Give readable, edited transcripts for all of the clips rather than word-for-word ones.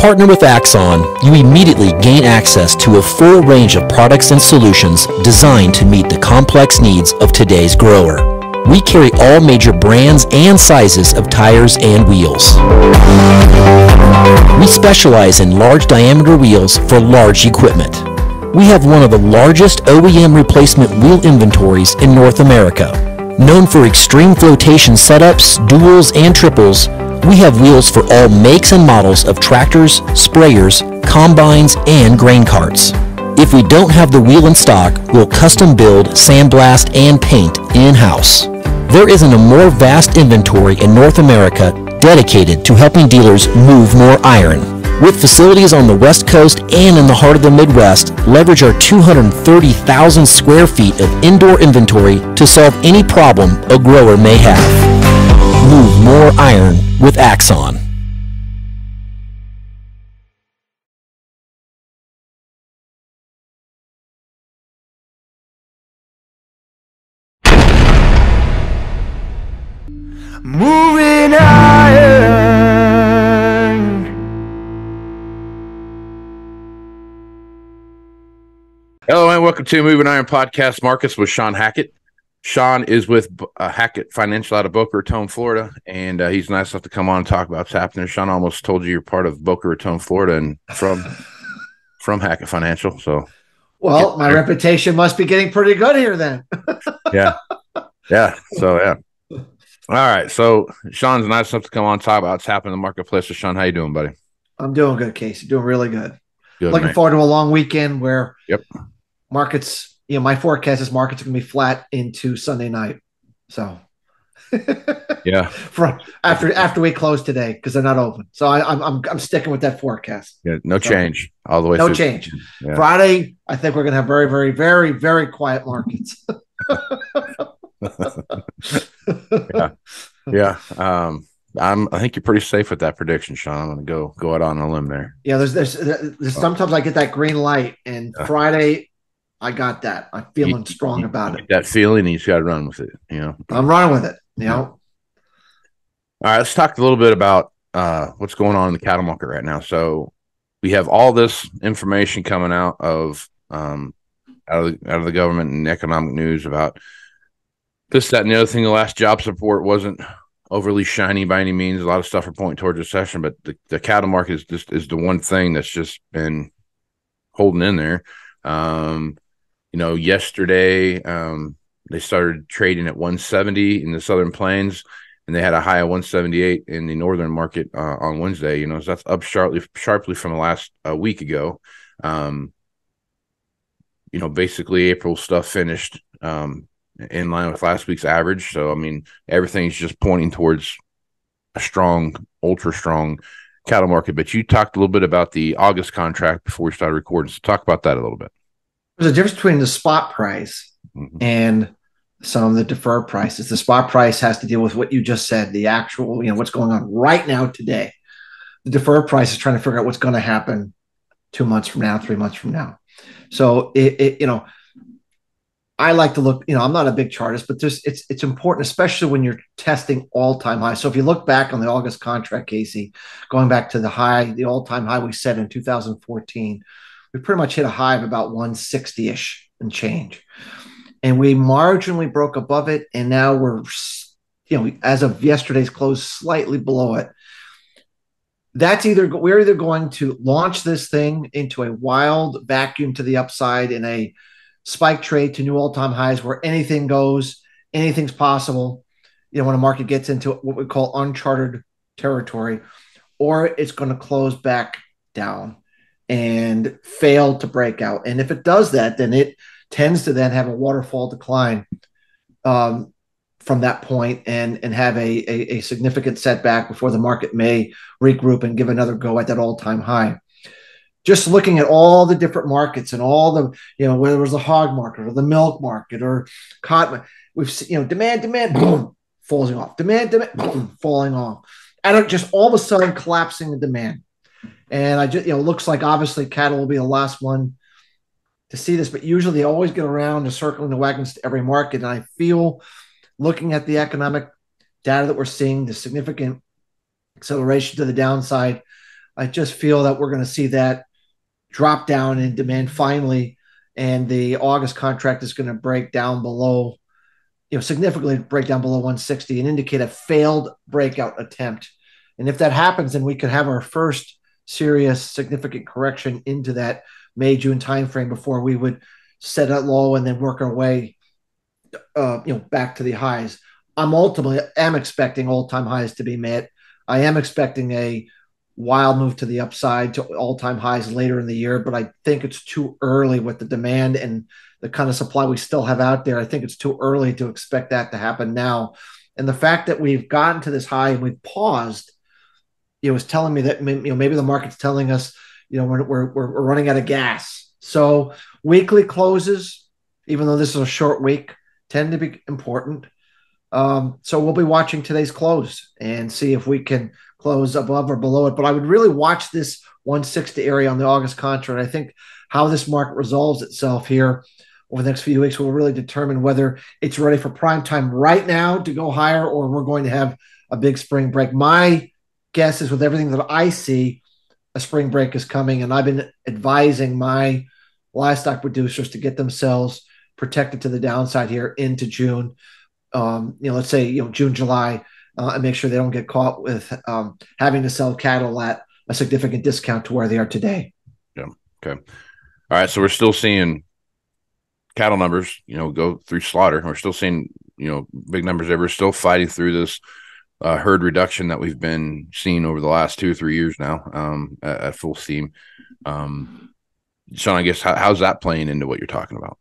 partner with Axon, you immediately gain access to a full range of products and solutions designed to meet the complex needs of today's grower. We carry all major brands and sizes of tires and wheels. We specialize in large diameter wheels for large equipment. We have one of the largest OEM replacement wheel inventories in North America. Known for extreme flotation setups, duals, and triples, we have wheels for all makes and models of tractors, sprayers, combines, and grain carts. If we don't have the wheel in stock, we'll custom build, sandblast, and paint in-house. There isn't a more vast inventory in North America dedicated to helping dealers move more iron. With facilities on the West Coast and in the heart of the Midwest, leverage our 230,000 square feet of indoor inventory to solve any problem a grower may have. Move more iron with Axon. Moving iron. Hello and welcome to Moving Iron Podcast. Marcus with Shawn Hackett. Shawn is with Hackett Financial out of Boca Raton, Florida, and he's nice enough to come on and talk about what's happening. Shawn, I almost told you you're part of Boca Raton, Florida, and from Hackett Financial. So, well, my reputation must be getting pretty good here then. yeah. So, yeah. All right. So, Shawn's nice enough to come on and talk about what's happening in the marketplace. So, Shawn, how you doing, buddy? I'm doing good, Casey. Doing really good. Looking forward to a long weekend where Yep. Markets, my forecast is markets are going to be flat into Sunday night. So, yeah, after we close today because they're not open. So I'm sticking with that forecast. Yeah, no change all the way. No through. change. Yeah. Friday, I think we're going to have very, very, very, very quiet markets. Yeah. I think you're pretty safe with that prediction, Shawn. I'm going to go out on a limb there. Yeah, there's sometimes I get that green light, and Friday I got that. I'm feeling strong about it. That feeling, you just got to run with it. I'm running with it. All right, let's talk a little bit about what's going on in the cattle market right now. So we have all this information coming out of out of the government and economic news about this, that, and the other thing. The last jobs report wasn't overly shiny by any means. A lot of stuff are pointing towards recession, but the cattle market is the one thing that's just been holding in there. Yesterday they started trading at 170 in the Southern Plains, and they had a high of 178 in the Northern market on Wednesday. So that's up sharply from the last week ago. Basically April stuff finished in line with last week's average. So, I mean, everything's just pointing towards a strong, ultra strong cattle market. But you talked a little bit about the August contract before we started recording. So talk about that a little bit. There's a difference between the spot price and some of the deferred prices. The spot price has to deal with what you just said, the actual, what's going on right now today. The deferred price is trying to figure out what's going to happen 2 months from now, 3 months from now. So I like to look, I'm not a big chartist, but it's important, especially when you're testing all-time high. So if you look back on the August contract, Casey, going back to the all-time high we set in 2014, we pretty much hit a high of about 160-ish and change. And we marginally broke above it, and now we're, as of yesterday's close, slightly below it. We're either going to launch this thing into a wild vacuum to the upside in a spike trade to new all-time highs where anything goes, anything's possible, when a market gets into what we call uncharted territory, or it's going to close back down and fail to break out. And if it does that, then it tends to then have a waterfall decline from that point and have a significant setback before the market may regroup and give another go at that all-time high. Just looking at all the different markets and all the, whether it was the hog market or the milk market or cotton, we've seen, demand, boom, falling off. Demand, boom, falling off. And just all of a sudden collapsing the demand. And I just, looks like obviously cattle will be the last one to see this, but usually they always get around to circling the wagons to every market. And I feel, looking at the economic data that we're seeing, the significant acceleration to the downside, I just feel that we're going to see that drop down in demand finally, and the August contract is going to break down below, significantly break down below 160 and indicate a failed breakout attempt. And if that happens, then we could have our first serious significant correction into that May, June timeframe before we would set it low and then work our way, back to the highs. I'm expecting all-time highs to be met. I am expecting a wild move to the upside to all-time highs later in the year, but I think it's too early with the demand and the kind of supply we still have out there. I think it's too early to expect that to happen now. And the fact that we've gotten to this high and we've paused, is telling me that maybe the market's telling us, we're running out of gas. So weekly closes, even though this is a short week, tend to be important. So we'll be watching today's close and see if we can close above or below it. But I would really watch this 160 area on the August contract. I think how this market resolves itself here over the next few weeks will really determine whether it's ready for prime time right now to go higher, or we're going to have a big spring break. My guess is, with everything that I see, a spring break is coming, and I've been advising my livestock producers to get themselves protected to the downside here into June. Let's say, June, July, and make sure they don't get caught with having to sell cattle at a significant discount to where they are today. Yeah. Okay. All right. So we're still seeing cattle numbers, go through slaughter. We're still seeing, big numbers there. We're still fighting through this herd reduction that we've been seeing over the last 2 or 3 years now, at full steam. Shawn, I guess, how's that playing into what you're talking about?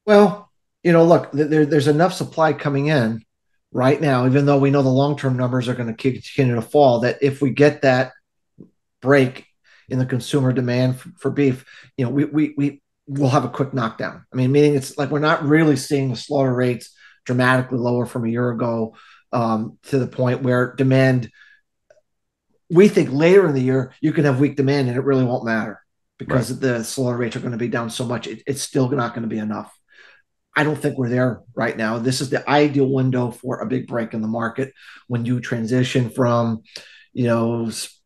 Well, look, there's enough supply coming in right now, even though we know the long-term numbers are going to continue to fall, that if we get that break in the consumer demand for beef, we will have a quick knockdown. I mean, meaning it's like we're not really seeing the slaughter rates dramatically lower from a year ago, to the point where demand, we think later in the year, you can have weak demand and it really won't matter because Right. the slaughter rates are going to be down so much. It's still not going to be enough. I don't think we're there right now. This is the ideal window for a big break in the market when you transition from,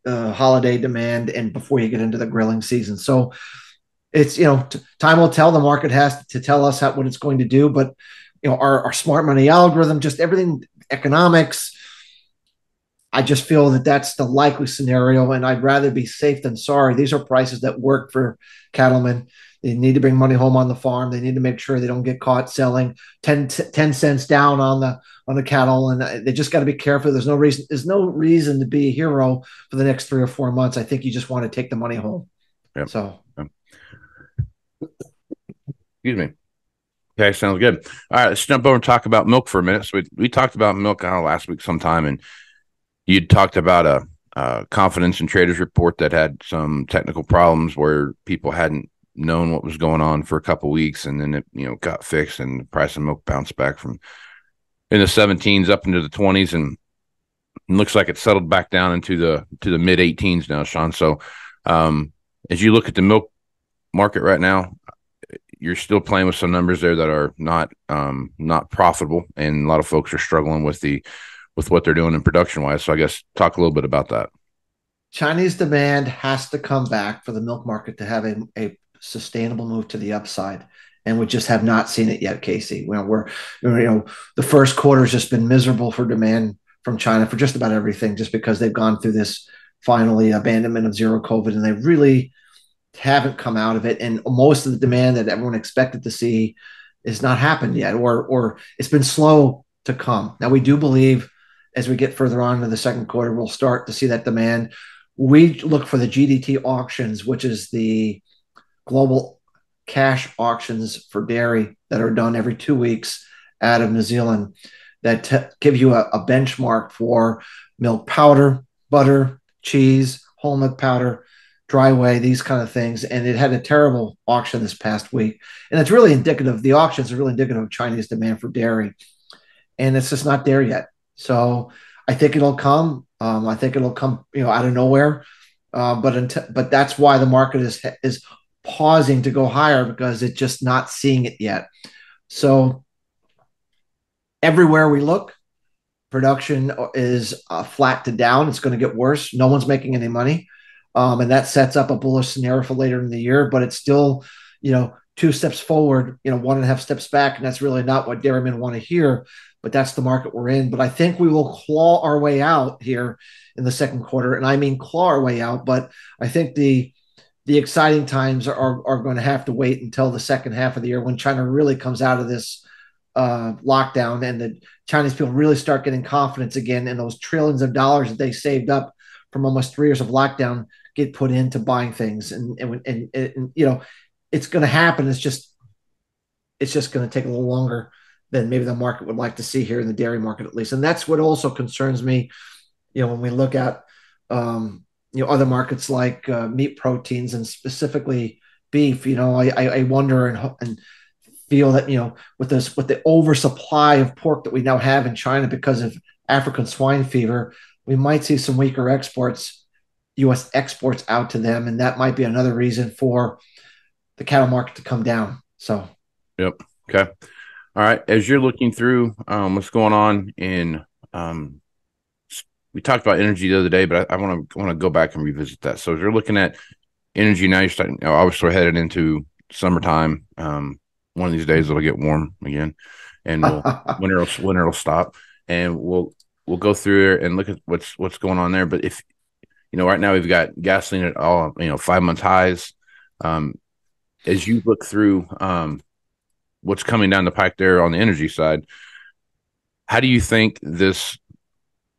holiday demand and before you get into the grilling season. So it's, time will tell. The market has to tell us what it's going to do. But, our smart money algorithm, just everything, economics, I just feel that that's the likely scenario, and I'd rather be safe than sorry. These are prices that work for cattlemen. They need to bring money home on the farm. They need to make sure they don't get caught selling 10 cents down on the cattle, and they just got to be careful. There's no reason to be a hero for the next 3 or 4 months. I think you just want to take the money home. Yep. So, Excuse me. Okay, sounds good. All right, let's jump over and talk about milk for a minute. So we talked about milk last week sometime, and you talked about a confidence in traders report that had some technical problems where people hadn't known what was going on for a couple of weeks, and then it got fixed, and the price of milk bounced back from in the 17s up into the 20s, and it looks like it settled back down into the mid 18s now, Shawn. So as you look at the milk market right now, you're still playing with some numbers there that are not profitable, and a lot of folks are struggling with what they're doing in production wise. So I guess talk a little bit about that. Chinese demand has to come back for the milk market to have a sustainable move to the upside. And we just have not seen it yet, Casey. The first quarter has just been miserable for demand from China for just about everything, just because they've gone through this finally abandonment of zero COVID, and they really haven't come out of it. And most of the demand that everyone expected to see has not happened yet, or it's been slow to come. Now, we do believe as we get further on into the second quarter, we'll start to see that demand. We look for the GDT auctions, which is the global cash auctions for dairy that are done every 2 weeks out of New Zealand, that give you a benchmark for milk powder, butter, cheese, whole milk powder, dry whey, these kind of things. And it had a terrible auction this past week. And it's really indicative, the auctions are really indicative of Chinese demand for dairy. And it's just not there yet. So I think it'll come. I think it'll come, out of nowhere. But that's why the market is pausing to go higher, because it's just not seeing it yet. So everywhere we look, Production is flat to down. It's going to get worse. No one's making any money. And that sets up a bullish scenario for later in the year, but it's still, 2 steps forward, 1.5 steps back. And that's really not what dairymen want to hear, but that's the market we're in. But I think we will claw our way out here in the second quarter. And I mean, claw our way out, but I think the exciting times are going to have to wait until the second half of the year when China really comes out of this lockdown and the Chinese people really start getting confidence again, and those trillions of dollars that they saved up from almost 3 years of lockdown get put into buying things, and it's going to happen. It's just going to take a little longer than maybe the market would like to see here in the dairy market, at least, and that's what also concerns me. When we look at other markets like meat proteins and specifically beef, I wonder and feel that with the oversupply of pork that we now have in China because of African swine fever, we might see some weaker exports, U.S. exports out to them, and that might be another reason for the cattle market to come down. So, yep. Okay. All right. As you're looking through what's going on in, we talked about energy the other day, but I want to go back and revisit that. So, as you're looking at energy now, you're starting. Obviously, we're headed into summertime. One of these days it'll get warm again, and winter will stop, and we'll go through there and look at what's going on there. But if right now we've got gasoline at all 5 month highs. As you look through what's coming down the pike there on the energy side, how do you think this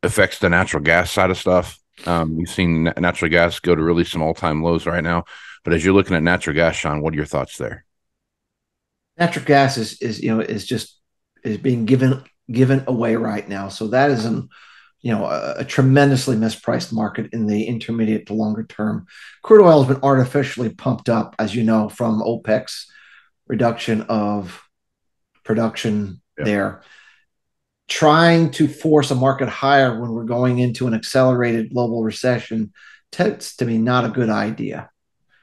affects the natural gas side of stuff? You've seen natural gas go to really some all-time lows right now, but as you're looking at natural gas, Shawn, what are your thoughts there? Natural gas is being given away right now, so that is a tremendously mispriced market in the intermediate to longer term. Crude oil has been artificially pumped up, as you know, from OPEC's reduction of production there. Trying to force a market higher when we're going into an accelerated global recession tends to be not a good idea.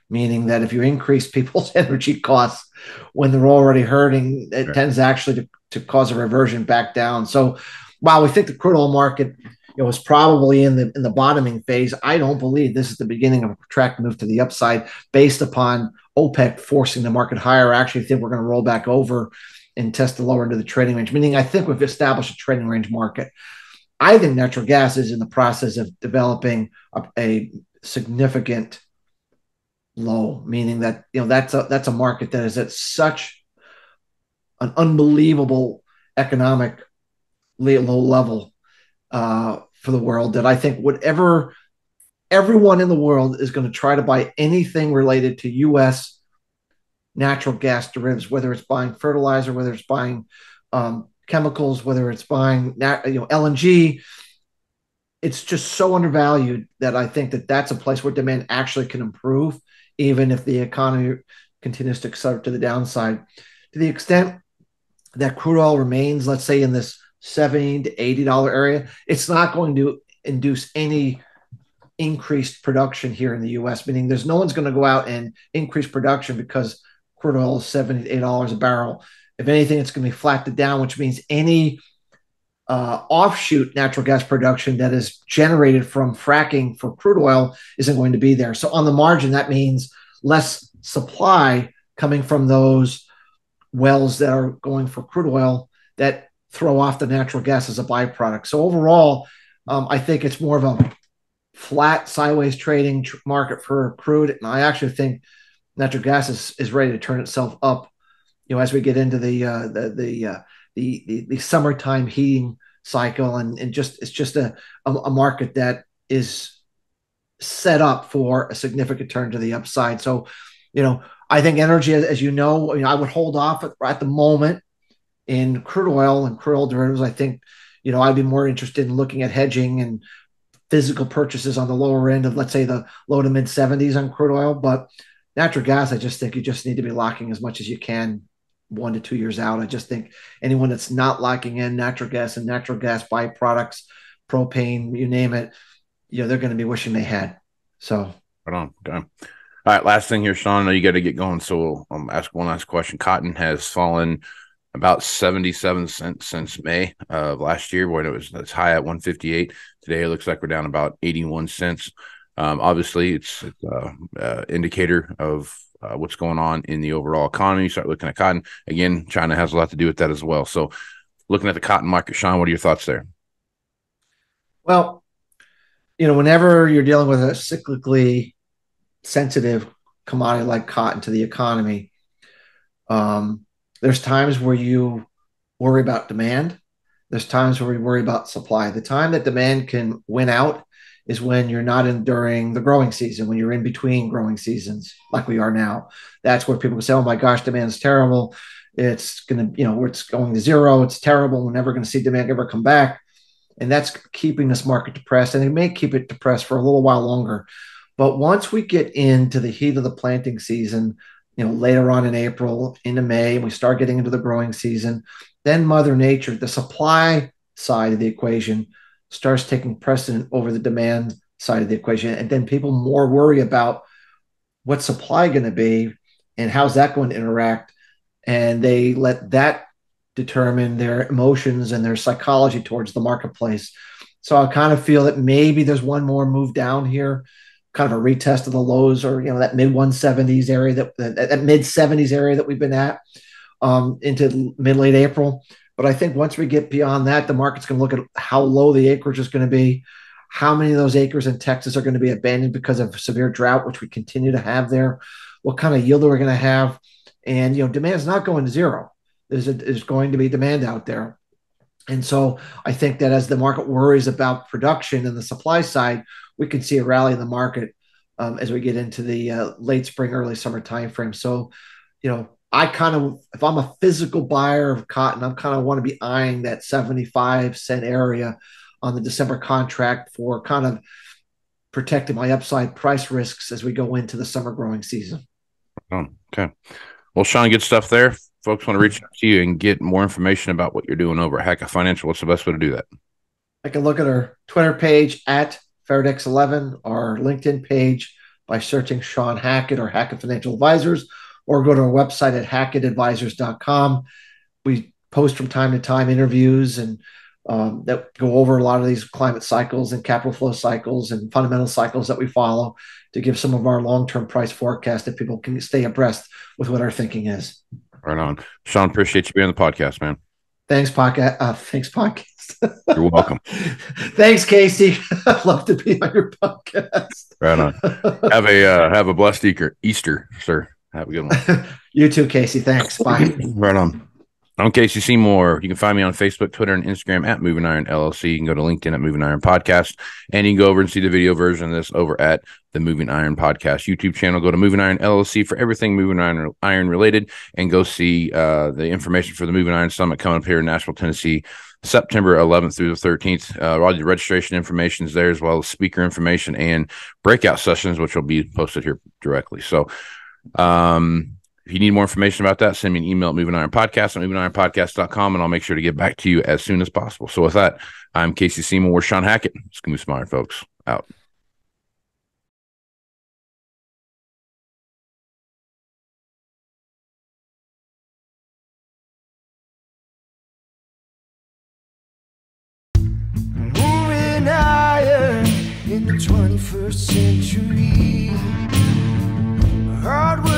Meaning that if you increase people's energy costs when they're already hurting, it tends actually to cause a reversion back down. So while we think the crude oil market is probably in the bottoming phase, I don't believe this is the beginning of a protracted move to the upside based upon OPEC forcing the market higher. I actually think we're going to roll back over and test the lower end of the trading range, meaning I think we've established a trading range market. I think natural gas is in the process of developing a significant low, meaning that that's a market that is at such an unbelievable economic low level for the world that I think everyone in the world is going to try to buy anything related to U.S. natural gas derivatives, whether it's buying fertilizer, whether it's buying chemicals, whether it's buying LNG. It's just so undervalued that I think that that's a place where demand actually can improve, even if the economy continues to accelerate to the downside. To the extent that crude oil remains, let's say, in this $70 to $80 area, it's not going to induce any increased production here in the U.S., meaning there's no one's going to go out and increase production because crude oil is $70 to $80 a barrel. If anything, it's going to be flattened down, which means any offshoot natural gas production that is generated from fracking for crude oil isn't going to be there. So on the margin, that means less supply coming from those wells that are going for crude oil that throw off the natural gas as a byproduct. So overall, I think it's more of a flat sideways trading market for crude. And I actually think natural gas is ready to turn itself up, as we get into the summertime heating cycle, and it's just a market that is set up for a significant turn to the upside. So, I think energy, as I would hold off at the moment in crude oil and crude oil derivatives. I think, I'd be more interested in looking at hedging and physical purchases on the lower end of, let's say, the low to mid 70s on crude oil. But natural gas, I just think you just need to be locking as much as you can 1 to 2 years out. I just think anyone that's not locking in natural gas and natural gas byproducts, propane, you name it, they're going to be wishing they had. So, right on. Okay. All right. Last thing here, Shawn. I know you got to get going, so I'll ask one last question. Cotton has fallen about 77 cents since May of last year, when it was as high at 158. Today, it looks like we're down about 81 cents. Obviously, it's indicator of what's going on in the overall economy. You start looking at cotton. Again, China has a lot to do with that as well. So looking at the cotton market, Shawn, what are your thoughts there? Well, whenever you're dealing with a cyclically sensitive commodity like cotton to the economy, there's times where you worry about demand. There's times where we worry about supply. The time that demand can win out is when you're not during the growing season, when you're in between growing seasons like we are now. That's where people say, oh my gosh, demand's terrible. It's going to, it's going to zero. It's terrible. We're never going to see demand ever come back. And that's keeping this market depressed. And it may keep it depressed for a little while longer. But once we get into the heat of the planting season, later on in April, into May, and we start getting into the growing season, then Mother Nature, the supply side of the equation, starts taking precedent over the demand side of the equation. And then people more worry about what's supply going to be and how's that going to interact. And they let that determine their emotions and their psychology towards the marketplace. So I kind of feel that maybe there's one more move down here, kind of a retest of the lows, or that mid 170s area, that mid 70s area that we've been at into mid late April. But I think once we get beyond that, the market's going to look at how low the acreage is going to be, how many of those acres in Texas are going to be abandoned because of severe drought, which we continue to have there, what kind of yield are we going to have, and demand's not going to zero. There's going to be demand out there. And so I think that as the market worries about production and the supply side, we can see a rally in the market as we get into the late spring, early summer timeframe. So, I kind of, if I'm a physical buyer of cotton, I kind of want to be eyeing that 75-cent area on the December contract for kind of protecting my upside price risks as we go into the summer growing season. Oh, okay. Well, Shawn, good stuff there. Folks want to reach out to you and get more information about what you're doing over at Hackett Financial. What's the best way to do that? I can look at our Twitter page at Fairdex11, our LinkedIn page by searching Shawn Hackett or Hackett Financial Advisors, or go to our website at hackettadvisors.com. We post from time to time interviews and that go over a lot of these climate cycles and capital flow cycles and fundamental cycles that we follow to give some of our long-term price forecast that people can stay abreast with what our thinking is. Right on. Shawn, appreciate you being on the podcast, man. Thanks, podcast. Thanks, podcast. You're welcome. Thanks, Casey. I'd love to be on your podcast. Right on. Have a blessed Easter, sir. Have a good one. You too, Casey. Thanks. Bye. Right on. I'm Casey Seymour. You can find me on Facebook, Twitter, and Instagram at Moving Iron LLC. You can go to LinkedIn at Moving Iron Podcast, and you can go over and see the video version of this over at the Moving Iron Podcast YouTube channel. Go to Moving Iron LLC for everything Moving Iron related, and go see the information for the Moving Iron Summit coming up here in Nashville, Tennessee, September 11th through the 13th. All the registration information is there, as well as speaker information and breakout sessions, which will be posted here directly. So, if you need more information about that, send me an email at MovingIronPodcast on MovingIronPodcast.com, and I'll make sure to get back to you as soon as possible. So with that, I'm Casey Seymour. We're Shawn Hackett. It's going to be smart, folks. Out. Moving iron in the 21st century. Hardwood